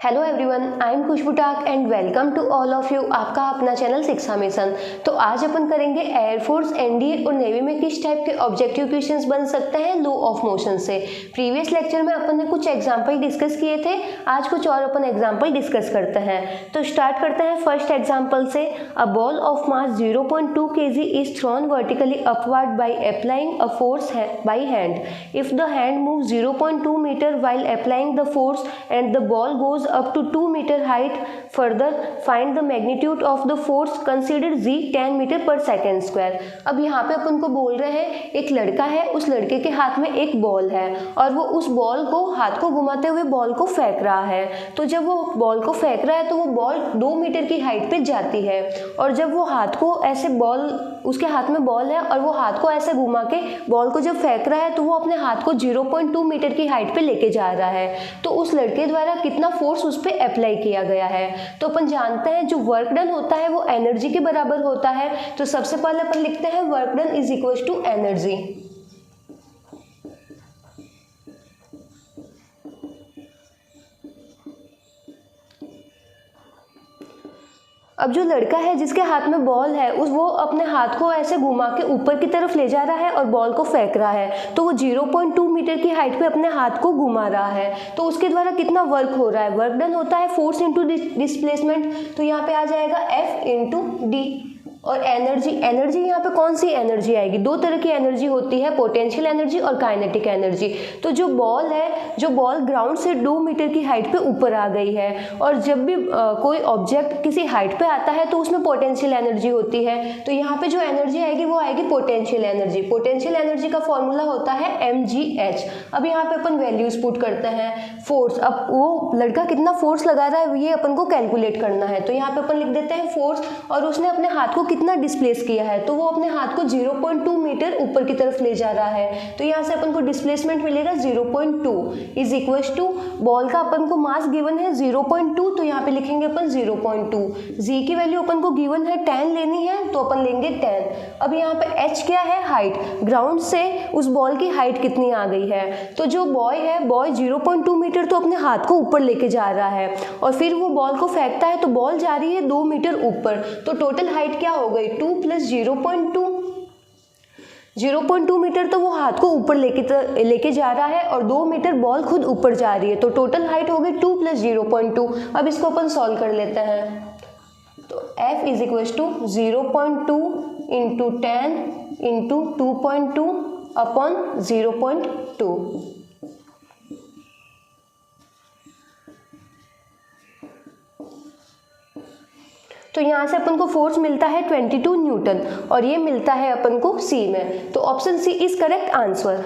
Hello everyone, I am Khushboo Tak and welcome to all of you. आपका अपना channel शिक्षा mission. तो आज अपन करेंगे एयरफोर्स, एनडीए और नेवी में किस टाइप के ऑब्जेक्टिव क्वेश्चंस बन सकते हैं लॉ ऑफ मोशन से। प्रीवियस लेक्चर में अपन ने कुछ एग्जांपल डिस्कस किए थे, आज कुछ और अपन एग्जांपल डिस्कस करते हैं। तो स्टार्ट करते हैं फर्स्ट एग्जांपल से। A ball of mass 0.2 kg is thrown vertically upward by applying a force by hand. If the hand move 0.2 metre while applying the force and the ball goes up to 2 meter height, further find the magnitude of the force, consider g 10 metre per second square. अब यहाँ पे अपन को बोल रहे हैं एक लड़का है, उस लड़के के हाथ में एक बॉल है और वो उस बॉल को हाथ को घुमाते हुए बॉल को फेंक रहा है। तो जब वो बॉल को फेंक रहा है तो वो बॉल 2 मीटर की हाइट पे जाती है और जब वो हाथ को ऐसे उसके हाथ में बॉल है और वो हाथ को ऐसे घुमा के बॉल को जब फेंक रहा है तो वो अपने हाथ को 0.2 मीटर की हाइट पे लेके जा रहा है। तो उस लड़के द्वारा कितना फोर्स उस पर अप्लाई किया गया है। तो अपन जानते हैं जो वर्क डन होता है वो एनर्जी के बराबर होता है। तो सबसे पहले अपन लिखते हैं work done is equal to energy. अब जो लड़का है जिसके हाथ में बॉल है वो अपने हाथ को ऐसे घुमा के ऊपर की तरफ ले जा रहा है और बॉल को फेंक रहा है। तो वो 0.2 मीटर की हाइट पे अपने हाथ को घुमा रहा है। तो उसके द्वारा कितना वर्क हो रहा है, वर्क डन होता है फोर्स इंटू डिस्प्लेसमेंट। तो यहाँ पे आ जाएगा F इंटू डी। और एनर्जी यहाँ पे कौन सी एनर्जी आएगी, दो तरह की एनर्जी होती है, पोटेंशियल एनर्जी और काइनेटिक एनर्जी। तो जो बॉल ग्राउंड से 2 मीटर की हाइट पे ऊपर आ गई है और जब भी कोई ऑब्जेक्ट किसी हाइट पे आता है तो उसमें पोटेंशियल एनर्जी होती है। तो यहाँ पे जो एनर्जी आएगी वो आएगी पोटेंशियल एनर्जी। पोटेंशियल एनर्जी का फॉर्मूला होता है mgh। अब यहाँ पे अपन वैल्यूज पुट करते हैं। फोर्स, अब वो लड़का कितना फोर्स लगा रहा है ये अपन को कैलकुलेट करना है। तो यहाँ पे अपन लिख देते हैं फोर्स और उसने अपने हाथ को कितना डिस्प्लेस किया है। तो वो अपने हाथ को 0.2 मीटर ऊपर की तरफ ले जा रहा है। तो यहाँ से अपन को डिस्प्लेसमेंट मिलेगा 0.2 इज इक्वल टू बॉल का अपन को मास गिवन है 0.2। तो यहाँ पे लिखेंगे अपन 0.2। जी की वैल्यू अपन को गिवन है 10 लेनी है तो अपन लेंगे 10। अब यहाँ पे h क्या है, हाइट। ग्राउंड से उस बॉल की हाइट कितनी आ गई है। तो जो बॉय 0.2 मीटर तो अपने हाथ को ऊपर लेके जा रहा है और फिर वो बॉल को फेंकता है तो बॉल जा रही है 2 मीटर ऊपर। तो टोटल हाइट क्या हो गई, 2 + 0.2 मीटर। तो वो हाथ को ऊपर लेके जा रहा है और 2 मीटर बॉल खुद ऊपर जा रही है। तो टोटल हाइट हो गई 2 + 0.2। अब इसको अपन सॉल्व कर लेते हैं। तो F is equal to 0.2 into 10 into 2.2 upon 0.2। तो यहाँ से अपन को फोर्स मिलता है 22 न्यूटन और ये मिलता है अपन को सी में। तो option C is correct answer.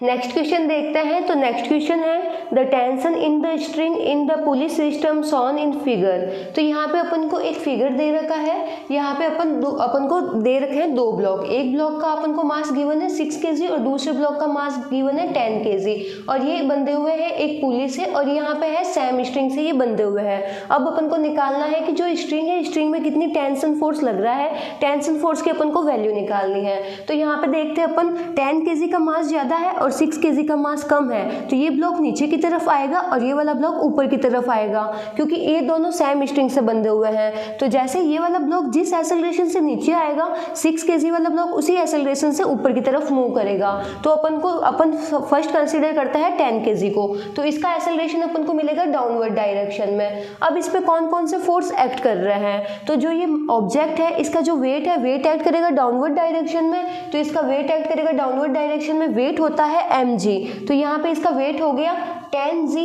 Next question देखते हैं। तो नेक्स्ट क्वेश्चन है the tension in the string in the pulley system shown in figure. तो यहाँ पे अपन को एक फिगर दे रखा है। यहाँ पे अपन को दे रखे हैं 2 ब्लॉक। एक ब्लॉक का अपन को मास गिवन है 6 kg और दूसरे ब्लॉक का मास गिवन है 10 kg और ये बंधे हुए हैं एक पुली से और यहाँ पे है सेम स्ट्रिंग से ये बंधे हुए हैं। अब अपन को निकालना है कि जो स्ट्रिंग है स्ट्रिंग में कितनी टेंशन फोर्स लग रहा है। टेंशन फोर्स की अपन को वैल्यू निकालनी है। तो यहाँ पे देखते हैं अपन 10 kg का मास ज़्यादा है और 6 kg का मास कम है। तो ये ब्लॉक नीचे की तरफ आएगा और ये वाला ब्लॉक ऊपर की तरफ आएगा क्योंकि ये दोनों सेम स्ट्रिंग से बंधे हुए हैं। तो जैसे ये वाला ब्लॉक जिस एक्सेलरेशन से नीचे आएगा 6 kg वाला ब्लॉक उसी एक्सेलरेशन से ऊपर की तरफ मूव करेगा। तो अपन फर्स्ट कंसीडर करते हैं 10 kg को। तो इसका एक्सेलरेशन अपन को मिलेगा डाउनवर्ड डायरेक्शन में। अब इस पे कौन कौन से फोर्स एक्ट कर रहे हैं। तो जो ये ऑब्जेक्ट है इसका जो वेट है वेट एक्ट करेगा डाउनवर्ड डायरेक्शन में। तो इसका वेट एक्ट करेगा डाउनवर्ड डायरेक्शन में, वेट होता है mg। तो यहाँ पे इसका वेट हो गया 10g।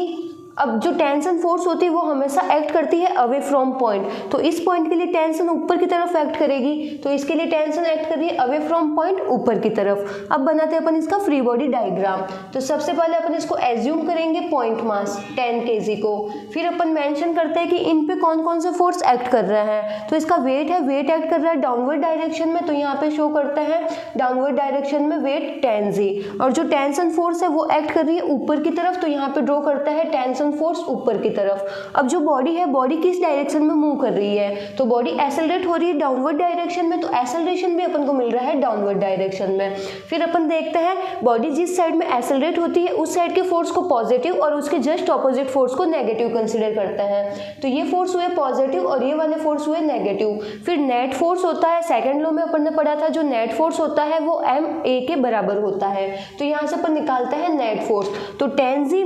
अब जो टेंशन फोर्स होती है वो हमेशा एक्ट करती है अवे फ्रॉम पॉइंट। तो इस पॉइंट के लिए टेंशन ऊपर की तरफ एक्ट करेगी तो इसके लिए टेंशन एक्ट कर रही है अवे फ्रॉम पॉइंट ऊपर की तरफ। अब बनाते हैं अपन इसका फ्री बॉडी डायग्राम। तो सबसे पहले अपन इसको एज्यूम करेंगे पॉइंट मास 10 kg को। फिर अपन मेंशन करते हैं कि इन पे कौन कौन से फोर्स एक्ट कर रहे हैं। तो इसका वेट है, वेट एक्ट कर रहा है डाउनवर्ड डायरेक्शन में। तो यहाँ पे शो करते हैं डाउनवर्ड डायरेक्शन में वेट 10g। और जो टेंशन फोर्स है वो एक्ट कर रही है ऊपर की तरफ। तो यहाँ पे ड्रॉ करता है टेंशन टेंशन फोर्स ऊपर की तरफ। अब जो बॉडी है, बॉडी किस डायरेक्शन में मूव कर रही है, तो बॉडी एक्सेलरेट हो रही है डाउनवर्ड डायरेक्शन में, तो एक्सेलरेशन भी अपन को मिल रहा है डाउनवर्ड डायरेक्शन में। फिर अपन देखते हैं बॉडी जिस साइड में एक्सेलरेट होती है उस साइड के फोर्स को पॉजिटिव और उसके जस्ट ऑपोजिट फोर्स को नेगेटिव कंसीडर करते हैं। तो ये फोर्स हुए पॉजिटिव और ये वाले फोर्स हुए नेगेटिव। फिर नेट फोर्स होता है, सेकंड लॉ में अपन ने पढ़ा था, जो नेट फोर्स होता है वो ma के बराबर होता है। तो यहाँ से अपन निकालते हैं नेट फोर्स, तो tan g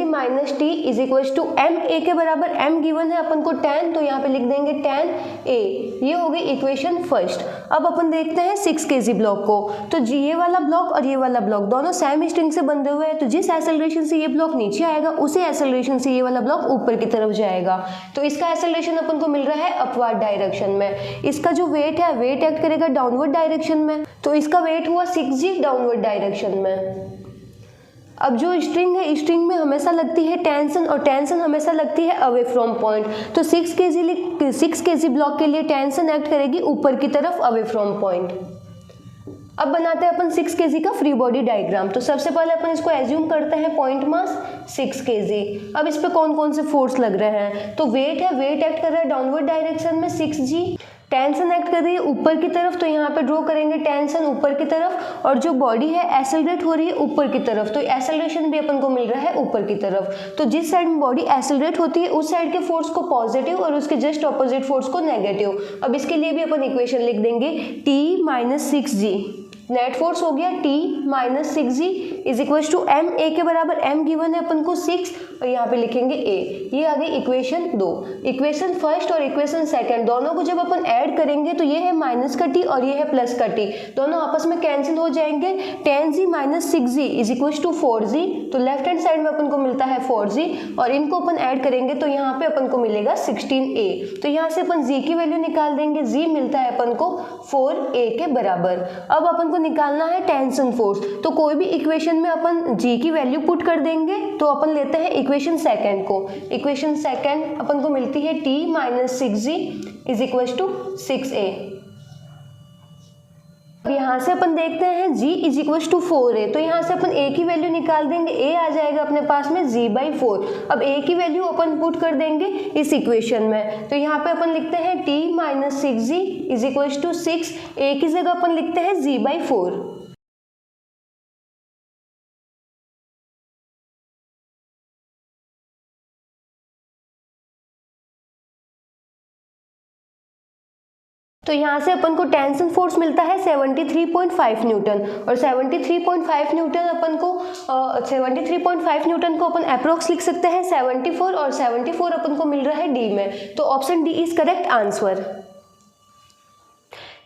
minus T is equal to M A के बराबर। m गिवन है अपन को tan, तो यहाँ पे लिख देंगे tan a। ये हो गई इक्वेशन फर्स्ट। अब अपन देखते हैं 6 kg ब्लॉक को, तो ये वाला ब्लॉक और ये वाला ब्लॉक दोनों सेम स्ट्रिंग से बंधे हुए हैं, तो जिस एक्सेलरेशन से ये ब्लॉक नीचे आएगा उसी एक्सेलरेशन से ये वाला ब्लॉक ऊपर की तरफ जाएगा। तो इसका एक्सेलरेशन अपन को मिल रहा है अपवर्ड डायरेक्शन में। इसका जो वेट है, वेट एक्ट करेगा डाउनवर्ड डायरेक्शन में, तो इसका वेट हुआ 6g डाउनवर्ड डायरेक्शन में। अब जो स्ट्रिंग है, स्ट्रिंग में हमेशा लगती है टेंशन और टेंशन हमेशा लगती है अवे फ्रॉम पॉइंट। तो 6 kg ब्लॉक के लिए टेंशन एक्ट करेगी ऊपर की तरफ अवे फ्रॉम पॉइंट। अब बनाते हैं अपन 6 kg का फ्री बॉडी डायग्राम। तो सबसे पहले अपन इसको एज्यूम करते हैं पॉइंट मास 6 kg। अब इस पे कौन कौन से फोर्स लग रहे हैं, तो वेट है, वेट एक्ट कर रहा है डाउनवर्ड डायरेक्शन में 6g। टेंशन एक्ट कर रही है ऊपर की तरफ, तो यहाँ पे ड्रॉ करेंगे टेंशन ऊपर की तरफ, और जो बॉडी है एक्सेलरेट हो रही है ऊपर की तरफ, तो एक्सेलरेशन भी अपन को मिल रहा है ऊपर की तरफ। तो जिस साइड में बॉडी एक्सेलरेट होती है उस साइड के फोर्स को पॉजिटिव और उसके जस्ट ऑपोजिट फोर्स को नेगेटिव। अब इसके लिए भी अपन इक्वेशन लिख देंगे t minus 6g। Net force हो गया t minus 6g is equal to M A के बराबर। m गिवन है अपन को 6 और यहाँ पे लिखेंगे a। ये आ गई इक्वेशन 2। इक्वेशन फर्स्ट और इक्वेशन सेकंड दोनों को जब अपन ऐड करेंगे तो ये है माइनस का t और ये है प्लस का t, दोनों आपस में कैंसिल हो जाएंगे। tan g minus 6g is equal to 4g, तो लेफ्ट हैंड साइड में अपन को मिलता है 4g और इनको अपन ऐड करेंगे तो यहाँ पे अपन को मिलेगा 16a। तो यहाँ से अपन g की वैल्यू निकाल देंगे, g मिलता है अपन को 4a के बराबर। अब अपन को निकालना है टेंशन फोर्स, तो कोई भी इक्वेशन में अपन g की वैल्यू पुट कर देंगे। तो अपन लेते हैं इक्वेशन सेकंड को। इक्वेशन सेकंड अपन को मिलती है t minus 6g is equal to 6a। अब यहाँ से अपन देखते हैं g is equal to 4a, तो यहाँ से अपन a की वैल्यू निकाल देंगे, a आ जाएगा अपने पास में g बाई 4। अब a की वैल्यू अपन पुट कर देंगे इस इक्वेशन में, तो यहाँ पे अपन लिखते हैं t minus 6g is equal to 6, a की जगह अपन लिखते हैं g बाई 4। तो यहाँ से अपन को टेंशन फोर्स मिलता है 73.5 न्यूटन, और 73.5 न्यूटन अपन को 73.5 न्यूटन को अपन अप्रोक्स लिख सकते हैं 74, और 74 अपन को मिल रहा है डी में, तो option D is correct answer.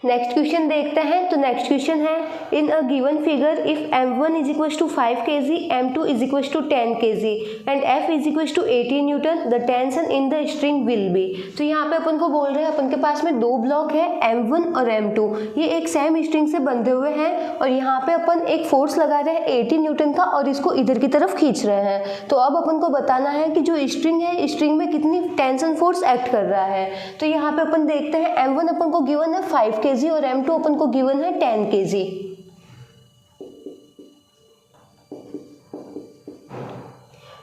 Next question देखते हैं। तो नेक्स्ट क्वेश्चन है, in a given figure if m1 is equal to 5 kg, m2 is equal to 10 kg and f is equal to 18 newton, the tension in the string will be. तो यहाँ पे अपन को बोल रहे हैं अपन के पास में दो ब्लॉक है m1 और m2, ये एक सेम स्ट्रिंग से बंधे हुए हैं और यहाँ पे अपन एक फोर्स लगा रहे हैं 18 न्यूटन का और इसको इधर की तरफ खींच रहे हैं। तो अब अपन को बताना है कि जो स्ट्रिंग है, स्ट्रिंग में कितनी टेंशन फोर्स एक्ट कर रहा है। तो यहाँ पे अपन देखते हैं m1 अपन को गिवन है 5 kg और m2 अपन को गिवन है 10 kg।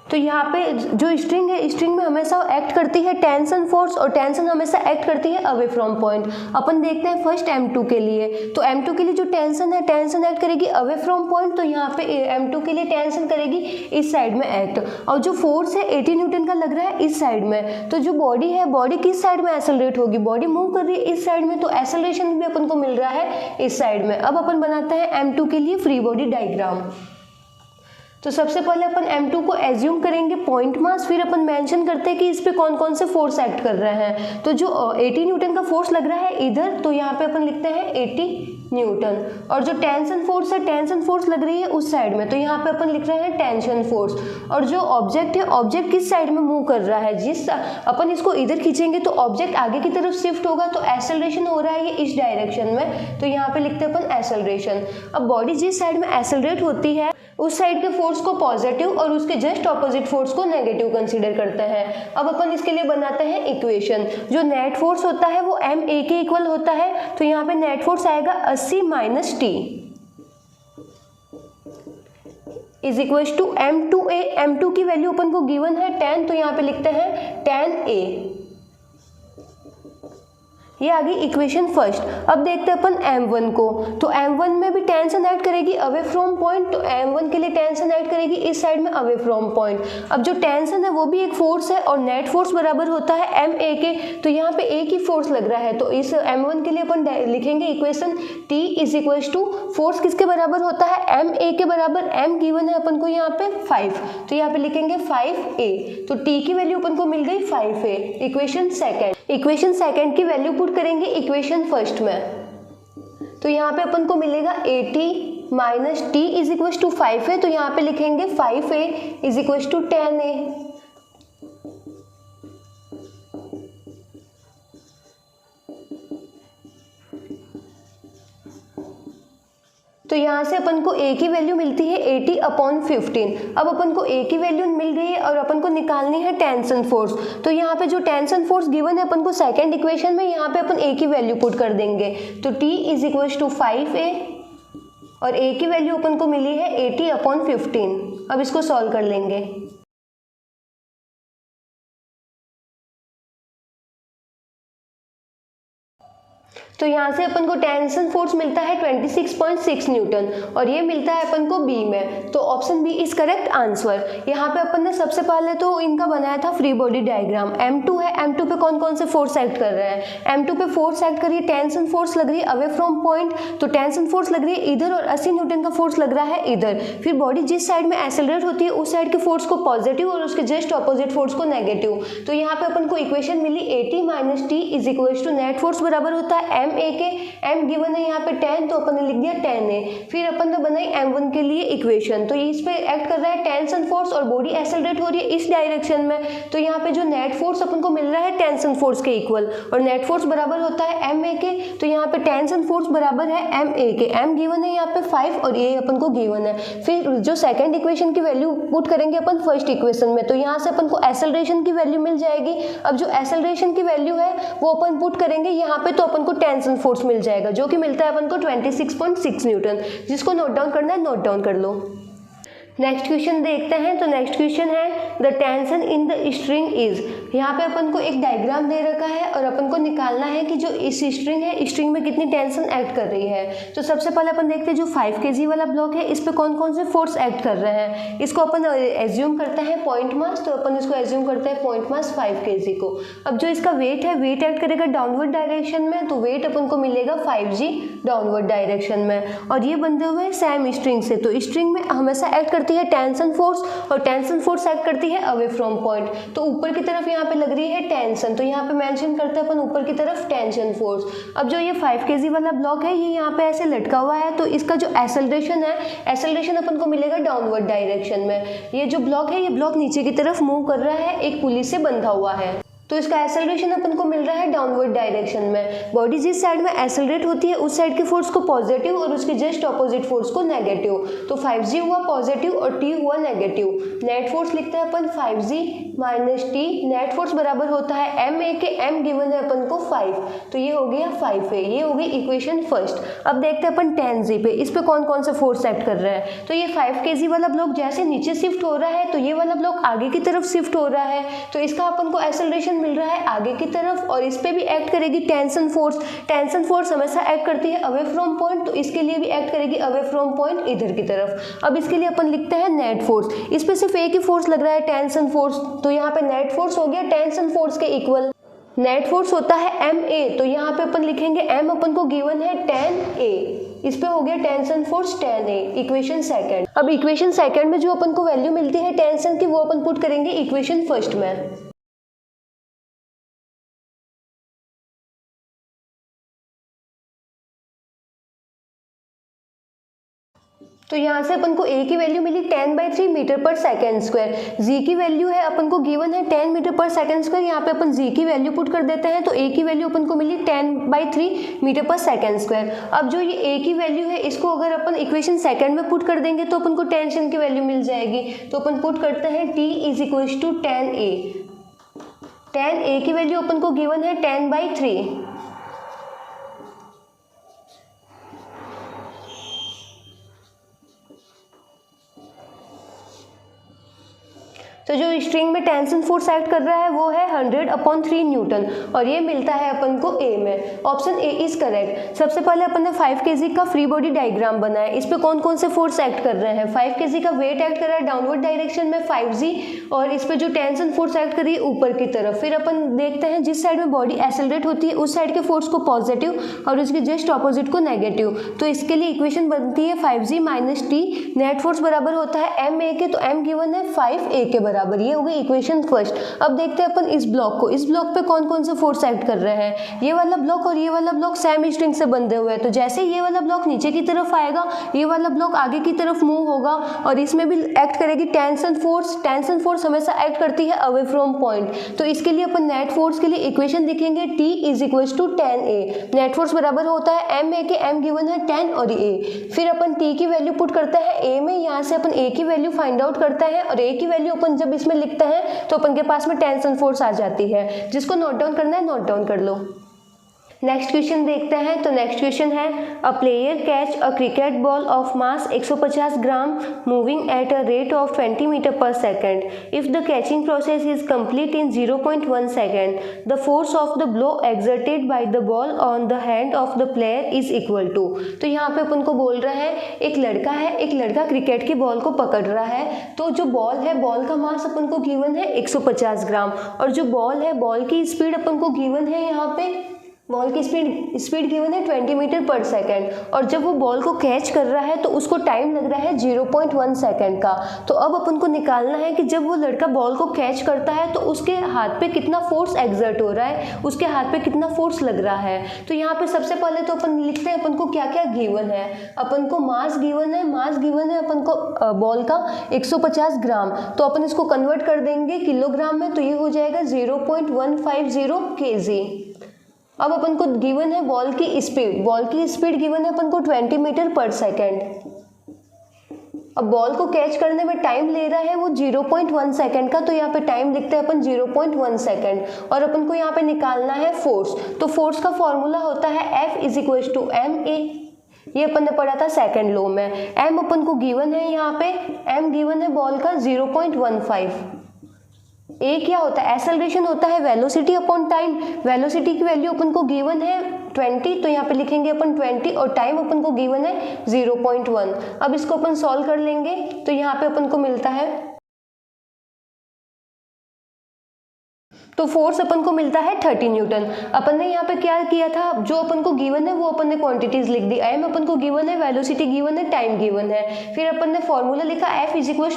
तो यहाँ पे जो स्ट्रिंग है, स्ट्रिंग में हमेशा एक्ट करती है टेंशन फोर्स और टेंशन हमेशा एक्ट करती है अवे फ्रॉम पॉइंट। अपन देखते हैं फर्स्ट m2 के लिए, तो m2 के लिए जो टेंशन है, टेंशन एक्ट करेगी अवे फ्रॉम पॉइंट, तो यहाँ पे m2 के लिए टेंशन करेगी इस साइड में एक्ट, और जो फोर्स है 18 न्यूटन का लग रहा है इस साइड में। तो जो बॉडी है, बॉडी किस साइड में एक्सेलरेट होगी, बॉडी मूव कर रही है इस साइड में, तो एक्सेलरेशन भी अपन को मिल रहा है इस साइड में। अब अपन बनाते हैं m2 के लिए फ्री बॉडी डायग्राम। तो सबसे पहले अपन m2 को एज्यूम करेंगे पॉइंट मास, फिर अपन मेंशन करते हैं कि इस पे कौन कौन से फोर्स एक्ट कर रहे हैं। तो जो 80 न्यूटन का फोर्स लग रहा है इधर, तो यहाँ पे अपन लिखते हैं 80 न्यूटन, और जो टेंशन फोर्स है, टेंशन फोर्स लग रही है उस साइड में, तो यहाँ पे अपन लिख रहे हैं टेंशन फोर्स। और जो ऑब्जेक्ट है, ऑब्जेक्ट किस साइड में मूव कर रहा है, जिस अपन इसको इधर खींचेंगे तो ऑब्जेक्ट आगे की तरफ शिफ्ट होगा, तो एक्सेलरेशन हो रहा है ये इस डायरेक्शन में, तो यहाँ पे लिखते हैं अपन एक्सेलरेशन। अब बॉडी जिस साइड में एक्सेलरेट होती है उस साइड के फोर्स को पॉजिटिव और उसके जस्ट ऑपोजिट फोर्स को नेगेटिव कंसीडर करते हैं। अब अपन इसके लिए बनाते हैं इक्वेशन। जो नेट फोर्स होता है वो ma के इक्वल होता है, तो यहाँ पे नेट फोर्स आएगा 80 minus T is equal to m2a, m2 की वैल्यू अपन को गिवन है 10, तो यहाँ पे लिखते हैं 10a। ये आ गई इक्वेशन फर्स्ट। अब देखते हैं अपन m1 को, तो m1 में भी टेंशन ऐड करेगी अवे फ्रॉम पॉइंट, तो m1 के लिए टेंशन ऐड करेगी इस साइड में अवे फ्रॉम पॉइंट। अब जो टेंशन है वो भी एक फोर्स है और नेट फोर्स बराबर होता है ma के, तो यहाँ पे a की फोर्स लग रहा है, तो इस m1 के लिए अपन लिखेंगे equation t is equal to force किसके बराबर होता है ma के बराबर, m गिवन है अपन को यहाँ पे 5, तो यहाँ पे लिखेंगे 5a, तो t की वैल्यू अपन को मिल गई 5a। इक्वेशन सेकेंड की वैल्यू पुट करेंगे इक्वेशन फर्स्ट में, तो यहाँ पे अपन को मिलेगा 80 minus t is equal to 5 है, तो यहाँ पे लिखेंगे 5a is equal to 10a। तो यहाँ से अपन को a की वैल्यू मिलती है 80/15। अब अपन को a की वैल्यू मिल गई है और अपन को निकालनी है टेंशन फोर्स, तो यहाँ पे जो टेंशन फोर्स गिवन है अपन को सेकंड इक्वेशन में, यहाँ पे अपन a की वैल्यू पुट कर देंगे, तो t is equal to 5a और a की वैल्यू अपन को मिली है 80/15। अब इसको सॉल्व कर लेंगे। तो यहाँ से अपन को टेंशन फोर्स मिलता है 26.6 न्यूटन और ये मिलता है अपन को बी में, तो option B is correct answer. यहाँ पे अपन ने सबसे पहले तो इनका बनाया था फ्री बॉडी डायग्राम। m2 है, m2 पे कौन कौन से फोर्स एक्ट कर रहे हैं, m2 पे फोर्स एक्ट कर रही है, टेंशन फोर्स लग रही है अवे फ्रॉम पॉइंट, तो टेंशन फोर्स लग रही है इधर और 80 न्यूटन का फोर्स लग रहा है इधर। फिर बॉडी जिस साइड में एक्सेलरेट होती है उस साइड के फोर्स को पॉजिटिव और उसके जस्ट ऑपोजिट फोर्स को नेगेटिव। तो यहाँ पे अपन को इक्वेशन मिली 80 minus T is equal to net force बराबर होता है m a के, m गिवन है यहाँ पे 10, तो अपन ने लिख दिया 10a। फिर अपन ने बनाई m1 के लिए इक्वेशन, तो इस पे एक्ट कर रहा है टेंशन फोर्स और बॉडी एक्सेलरेट हो रही है इस डायरेक्शन में, तो यहाँ पे जो नेट फोर्स अपन को मिल रहा है टेंशन फोर्स के इक्वल और नेट फोर्स बराबर होता है ma के, तो यहाँ पे टेंशन फोर्स बराबर है ma के, m गिवन है यहाँ पे 5 और a अपन को गिवन है। फिर जो सेकंड इक्वेशन की वैल्यू पुट करेंगे अपन फर्स्ट इक्वेशन में, तो यहाँ से अपन को एक्सेलरेशन की वैल्यू मिल जाएगी। अब जो एक्सेलरेशन की वैल्यू है वो अपन पुट करेंगे यहाँ पे, तो अपन को टेंशन फोर्स मिल जाएगा जो कि मिलता है अपन को 26.6 न्यूटन। जिसको नोट डाउन करना है नोट डाउन कर लो। नेक्स्ट क्वेश्चन देखते हैं, तो नेक्स्ट क्वेश्चन है the tension in the string is. यहाँ पे अपन को एक डायग्राम दे रखा है और अपन को निकालना है कि जो इस स्ट्रिंग है, स्ट्रिंग में कितनी टेंशन एक्ट कर रही है। तो सबसे पहले अपन देखते हैं जो 5 kg वाला ब्लॉक है इस पे कौन कौन से फोर्स एक्ट कर रहे हैं। इसको अपन एज्यूम करते हैं पॉइंट मास, तो अपन इसको एज्यूम करते हैं पॉइंट मास 5 kg को। अब जो इसका वेट है, वेट एक्ट करेगा डाउनवर्ड डायरेक्शन में, तो वेट अपन को मिलेगा 5g डाउनवर्ड डायरेक्शन में, और ये बंधे हुए सेम स्ट्रिंग से। तो स्ट्रिंग में हमेशा एक्ट करती है टेंशन फोर्स और टेंशन फोर्स एक्ट करती है अवे फ्रॉम पॉइंट। तो ऊपर की तरफ यहाँ पे लग रही है टेंशन, तो यहाँ पे मेंशन करते हैं अपन ऊपर की तरफ टेंशन फोर्स। अब जो ये 5 kg वाला ब्लॉक है ये यहाँ पे ऐसे लटका हुआ है, तो इसका जो एक्सेलरेशन है, एक्सेलरेशन अपन को मिलेगा डाउनवर्ड डायरेक्शन में। ये जो ब्लॉक है ये ब्लॉक नीचे की तरफ मूव कर रहा है, एक पुली से बंधा हुआ है, तो इसका एक्सेलरेशन अपन को मिल रहा है डाउनवर्ड डायरेक्शन में। बॉडी जिस साइड में एक्सेलरेट होती है उस साइड के फोर्स को पॉजिटिव और उसके जस्ट ऑपोजिट फोर्स को नेगेटिव, तो 5g हुआ पॉजिटिव और t हुआ नेगेटिव। नेट फोर्स लिखते हैं अपन 5g minus t, net force बराबर होता है ma के, m गिवन है अपन को 5, तो ये हो गया 5a। ये हो गई इक्वेशन फर्स्ट। अब देखते हैं अपन 10g पे, इस पे कौन कौन से फोर्स एक्ट कर रहा है। तो ये 5 kg वाला ब्लॉक जैसे नीचे शिफ्ट हो रहा है तो ये वाला ब्लॉक आगे की तरफ शिफ्ट हो रहा है, तो इसका अपन को एक्सेलरेशन मिल रहा है आगे की तरफ, और इस पे भी एक्ट करेगी टेंशन फोर्स। टेंशन फोर्स हमेशा एक्ट करती है अवे फ्रॉम पॉइंट, तो इसके लिए भी एक्ट करेगी अवे फ्रॉम पॉइंट इधर की तरफ। अब इसके लिए अपन लिखते हैं नेट फोर्स। इस पे सिर्फ एक ही फोर्स लग रहा है टेंशन फोर्स, तो यहाँ पे नेट फोर्स हो गया टेंशन फोर्स के इक्वल। नेट फोर्स होता है ma, तो यहाँ पे अपन लिखेंगे m अपन को गिवन है 10a, इस पे हो गया tension force 10a। Equation second. अब इक्वेशन सेकंड में जो अपन को वैल्यू मिलती है टेंशन की वो अपन पुट करेंगे इक्वेशन फर्स्ट में। तो यहाँ से अपन को a की वैल्यू मिली 10/3 metre per second square. g की वैल्यू है अपन को गिवन है 10 मीटर पर सेकेंड स्क्वायर, यहाँ पे अपन g की वैल्यू पुट कर देते हैं, तो a की वैल्यू अपन को मिली 10/3 मीटर पर सेकेंड स्क्वायर। अब जो ये a की वैल्यू है इसको अगर अपन इक्वेशन सेकंड में पुट कर देंगे तो अपन को टेंशन की वैल्यू मिल जाएगी, तो अपन पुट करते हैं t is equal to 10a। 10a की वैल्यू अपन को गिवन है 10/3, तो जो स्ट्रिंग में टेंशन फोर्स एक्ट कर रहा है वो है 100/3 न्यूटन और ये मिलता है अपन को ए में। Option A is correct. सबसे पहले अपन ने 5 kg का फ्री बॉडी डायग्राम बनाया। इस पे कौन कौन से फोर्स एक्ट कर रहे हैं। 5 kg का वेट एक्ट कर रहा है डाउनवर्ड डायरेक्शन में 5g और इस पे जो टेंशन फोर्स एक्ट कर रही है ऊपर की तरफ। फिर अपन देखते हैं जिस साइड में बॉडी एक्सेलरेट होती है उस साइड के फोर्स को पॉजिटिव और उसके जस्ट ऑपोजिट को नेगेटिव। तो इसके लिए इक्वेशन बनती है 5g - t। नेट फोर्स बराबर होता है ma के, तो m गिवन है 5a के बराबर। ये हो गई इक्वेशन फर्स्ट। अब देखते हैं अपन इस ब्लॉक को। इस ब्लॉक पे कौन कौन से फोर्स एक्ट कर रहे हैं। ये वाला ब्लॉक और ये वाला ब्लॉक सेम स्ट्रिंग से बंधे हुए हैं, तो जैसे ये वाला ब्लॉक नीचे की तरफ आएगा ये वाला ब्लॉक आगे की तरफ मूव होगा और इसमें भी एक्ट करेगी टेंशन फोर्स। टेंशन फोर्स हमेशा एक्ट करती है अवे फ्रॉम पॉइंट। तो इसके लिए अपन नेट फोर्स के लिए इक्वेशन लिखेंगे T = 10a। नेट फोर्स बराबर होता है ma के, m गिवन है 10 और a। फिर अपन T की वैल्यू पुट करते हैं a में, यहाँ से अपन a की वैल्यू फाइंड आउट करते हैं और a की वैल्यू अपन जब इसमें लिखते हैं तो अपन के पास में टेंशन फोर्स आ जाती है। जिसको नोट डाउन करना है नोट डाउन कर लो। नेक्स्ट क्वेश्चन देखते हैं। तो नेक्स्ट क्वेश्चन है a player catch a cricket ball of mass 150 gram moving at a rate of 20 metre per second. If the catching process is complete in 0.1 second the force of the blow exerted by the ball on the hand of the player is equal to. तो यहाँ पे अपन को बोल रहा है एक लड़का क्रिकेट की बॉल को पकड़ रहा है। तो जो बॉल है बॉल का मास अपन को गिवन है 150 ग्राम और जो बॉल है बॉल की स्पीड अपन को गिवन है, यहाँ पे बॉल की स्पीड गिवन है 20 मीटर पर सेकेंड और जब वो बॉल को कैच कर रहा है तो उसको टाइम लग रहा है 0.1 सेकेंड का। तो अब अपन को निकालना है कि जब वो लड़का बॉल को कैच करता है तो उसके हाथ पे कितना फोर्स एक्सर्ट हो रहा है, उसके हाथ पे कितना फोर्स लग रहा है। तो यहाँ पे सबसे पहले तो अपन लिखते हैं अपन को क्या क्या गिवन है। अपन को मास गिवन है अपन को बॉल का 150 ग्राम। तो अपन इसको कन्वर्ट कर देंगे किलोग्राम में, तो ये हो जाएगा 0.150 kg। अब अपन को गिवन है बॉल की स्पीड गिवन है अपन को 20 मीटर पर सेकेंड। अब बॉल को कैच करने में टाइम ले रहा है वो 0.1 सेकेंड का, तो यहाँ पे टाइम लिखते हैं अपन 0.1 सेकेंड और अपन को यहाँ पे निकालना है फोर्स। तो फोर्स का फॉर्मूला होता है F = ma। ये अपन ने पढ़ा था सेकेंड लॉ में। m अपन को गिवन है, यहाँ पे m गिवन है बॉल का 0.15। ए क्या होता है, एक्सेलरेशन होता है वेलोसिटी अपॉन टाइम। वेलोसिटी की वैल्यू अपन को गिवन है 20, तो यहाँ पे लिखेंगे अपन 20 और टाइम अपन को गिवन है 0.1। अब इसको अपन सॉल्व कर लेंगे तो यहाँ पे अपन को मिलता है, तो फोर्स अपन को मिलता है 30 न्यूटन। अपन ने यहाँ पे क्या किया था, जो अपन को गिवन है वो अपन ने क्वांटिटीज लिख दी। m अपन को गिवन है, वेलोसिटी गिवन है, टाइम गिवन है। फिर अपन ने फॉर्मूला लिखा F = ma।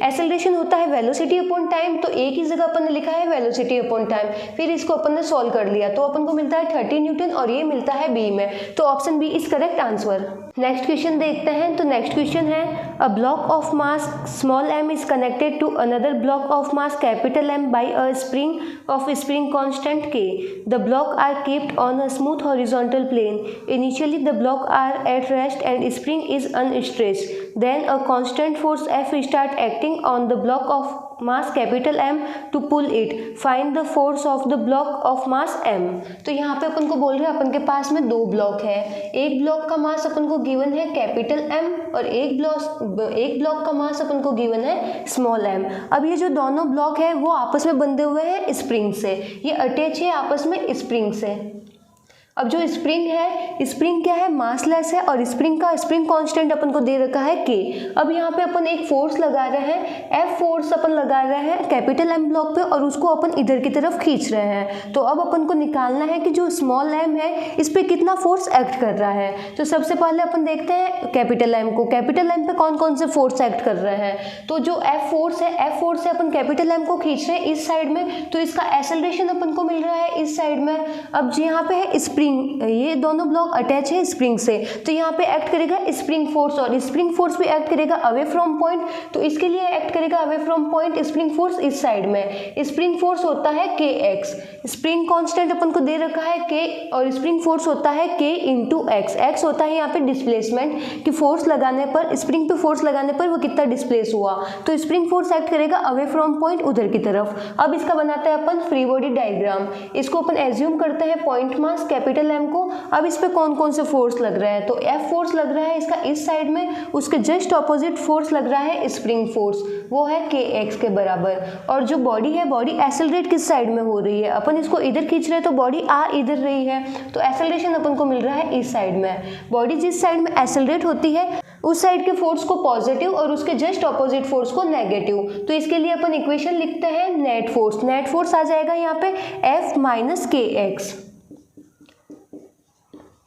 एक्सेलरेशन होता है वेलोसिटी अपॉन टाइम, तो a की जगह अपन ने लिखा है वेलोसिटी अपॉन टाइम। फिर इसको अपन ने सॉल्व कर लिया तो अपन को मिलता है 30 न्यूटन और ये मिलता है बी में। तो option B is correct answer. Next question देखते हैं। तो नेक्स्ट क्वेश्चन है a block of mass small m is connected to another block of mass capital M by a spring of spring constant K. The block are kept on a smooth horizontal plane. Initially the block are at rest and spring is unstressed. Then a constant force F start acting on the block of mass capital M to pull it. Find the force of the block of mass M. तो यहाँ पे अपन को बोल रहे हैं अपन के पास में दो ब्लॉक है। एक ब्लॉक का मास अपन को गिवन है कैपिटल M और एक ब्लॉक का मास अपन को गिवन है स्मॉल m। अब ये जो दोनों ब्लॉक है वो आपस में बंधे हुए हैं स्प्रिंग से, ये अटैच है आपस में स्प्रिंग से। अब जो स्प्रिंग है, स्प्रिंग क्या है, मासलेस है और स्प्रिंग का स्प्रिंग कांस्टेंट अपन को दे रखा है K। अब यहाँ पे अपन एक फोर्स लगा रहे हैं, F फोर्स अपन लगा रहे हैं कैपिटल M ब्लॉक पे और उसको अपन इधर की तरफ खींच रहे हैं। तो अब अपन को निकालना है कि जो स्मॉल m है इस पे कितना फोर्स एक्ट कर रहा है। तो सबसे पहले अपन देखते हैं कैपिटल M को। कैपिटल M पे कौन कौन से फोर्स एक्ट कर रहे हैं। तो जो F फोर्स है अपन कैपिटल M को खींच रहे हैं इस साइड में, तो इसका एक्सेलरेशन अपन को मिल रहा है इस साइड में। अब यहाँ पे है स्प्रिंग, ये दोनों ब्लॉक अटैच है स्प्रिंग से, तो यहाँ पे एक्ट करेगा स्प्रिंग फोर्स और स्प्रिंग फोर्स भी एक्ट करेगा अवे फ्रॉम पॉइंट। तो इसके लिए एक्ट करेगा away from point spring force इस साइड में। स्प्रिंग फोर्स होता है kx, स्प्रिंग कांस्टेंट अपन को दे रखा है k और स्प्रिंग फोर्स होता है k × x। x होता है यहाँ पे डिस्प्लेसमेंट कि फोर्स लगाने पर, स्प्रिंग पे फोर्स लगाने पर वो कितना डिस्प्लेस हुआ। तो स्प्रिंग फोर्स एक्ट करेगा अवे फ्रॉम पॉइंट उधर की तरफ। अब इसका बनाते हैं अपन फ्री बॉडी डायग्राम। इसको अपन एज्यूम करते हैं point mass capital capital M को। अब इस पे कौन कौन से फोर्स लग रहा है, तो एफ फोर्स लग रहा है इसका इस साइड में, उसके जस्ट ऑपोजिट फोर्स लग रहा है स्प्रिंग फोर्स, वो है के एक्स के बराबर। और जो बॉडी है, बॉडी एक्सेलरेट किस साइड में हो रही है, अपन इसको इधर खींच रहे हैं तो बॉडी आ इधर रही है, तो एक्सेलरेशन अपन को मिल रहा है इस साइड में। बॉडी जिस साइड में एक्सेलरेट होती है उस साइड के फोर्स को पॉजिटिव और उसके जस्ट ऑपोजिट फोर्स को नेगेटिव। तो इसके लिए अपन इक्वेशन लिखते हैं नेट फोर्स। नेट फोर्स आ जाएगा यहाँ पे एफ माइनस के एक्स।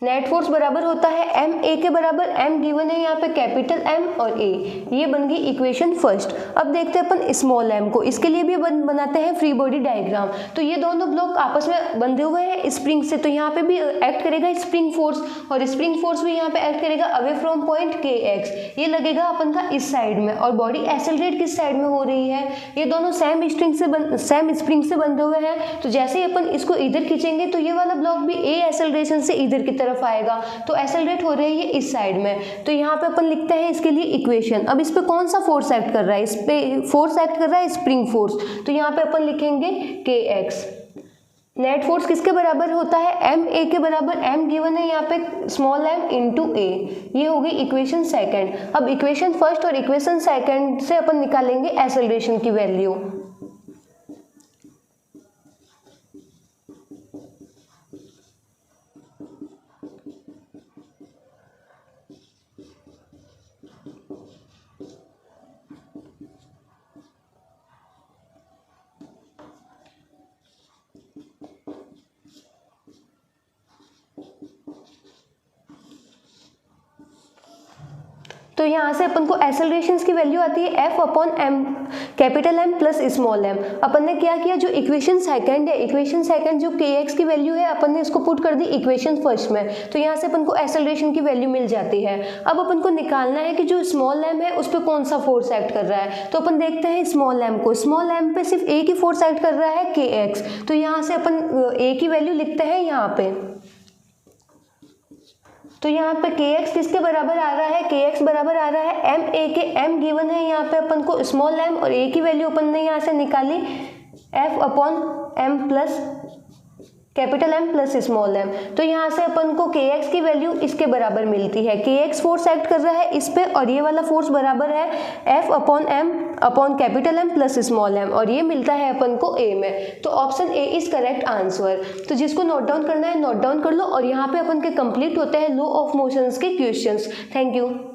नेट फोर्स बराबर होता है एम ए के बराबर। एम गिवन है यहाँ पे कैपिटल एम और ए, ये बन गई इक्वेशन फर्स्ट। अब देखते हैं अपन स्मॉल एम को, इसके लिए भी बनाते हैं फ्री बॉडी डायग्राम। तो ये दोनों ब्लॉक आपस में बंधे हुए हैं स्प्रिंग से, तो यहाँ पे भी एक्ट करेगा स्प्रिंग फोर्स, और स्प्रिंग फोर्स भी यहाँ पे एक्ट करेगा अवे फ्रॉम पॉइंट के एक्स, ये लगेगा अपन का इस साइड में। और बॉडी एक्सेलरेट किस साइड में हो रही है, ये दोनों सेम स्प्रिंग से बंधे हुए हैं। तो जैसे ही अपन इसको इधर खींचेंगे तो ये वाला ब्लॉक भी ए एक्सेलरेशन से इधर की तरफ आएगा, तो एक्सेलरेट हो रही है इस साइड में। तो यहाँ पे अपन लिखते हैं इसके लिए इक्वेशन। अब इस पे कौन सा फोर्स एक्ट कर रहा है, इस पे फोर्स एक्ट कर रहा है स्प्रिंग फोर्स, तो यहाँ पे अपन लिखेंगे के एक्स। नेट फोर्स किसके बराबर होता है, एम ए के बराबर। एम गिवन है यहाँ पे स्मॉल एम इंटू ए, ये होगी इक्वेशन सेकंड। अब इक्वेशन फर्स्ट और इक्वेशन सेकंड से अपन निकालेंगे एक्सेलरेशन की वैल्यू। तो यहाँ से अपन को एक्सेलरेशन की वैल्यू आती है F upon M, capital M plus small M. अपन ने क्या किया, जो इक्वेशन सेकंड है, इक्वेशन सेकंड जो के एक्स की वैल्यू है, अपन ने इसको पुट कर दी इक्वेशन फर्स्ट में, तो यहाँ से अपन को एक्सेलरेशन की वैल्यू मिल जाती है। अब अपन को निकालना है कि जो स्मॉल एम है उस पर कौन सा फोर्स एक्ट कर रहा है। तो अपन देखते हैं स्मॉल एम को, स्मॉल एम पे सिर्फ ए की फोर्स एक्ट कर रहा है के एक्स, तो यहाँ से अपन ए की वैल्यू लिखते हैं यहाँ पे। तो यहाँ पे के एक्स किसके बराबर आ रहा है, के एक्स बराबर आ रहा है एम ए के। एम गिवन है यहाँ पे अपन को स्मॉल एम, और ए की वैल्यू अपन ने यहाँ से निकाली F upon M plus capital M plus small M. तो यहाँ से अपन को के एक्स की वैल्यू इसके बराबर मिलती है। के एक्स फोर्स एक्ट कर रहा है इस पे, और ये वाला फोर्स बराबर है F upon M upon capital M plus small M, और ये मिलता है अपन को ए में। तो option A is correct answer. तो जिसको नोट डाउन करना है नोट डाउन कर लो, और यहाँ पे अपन के कंप्लीट होते हैं लॉ ऑफ मोशंस के क्वेश्चंस। Thank you.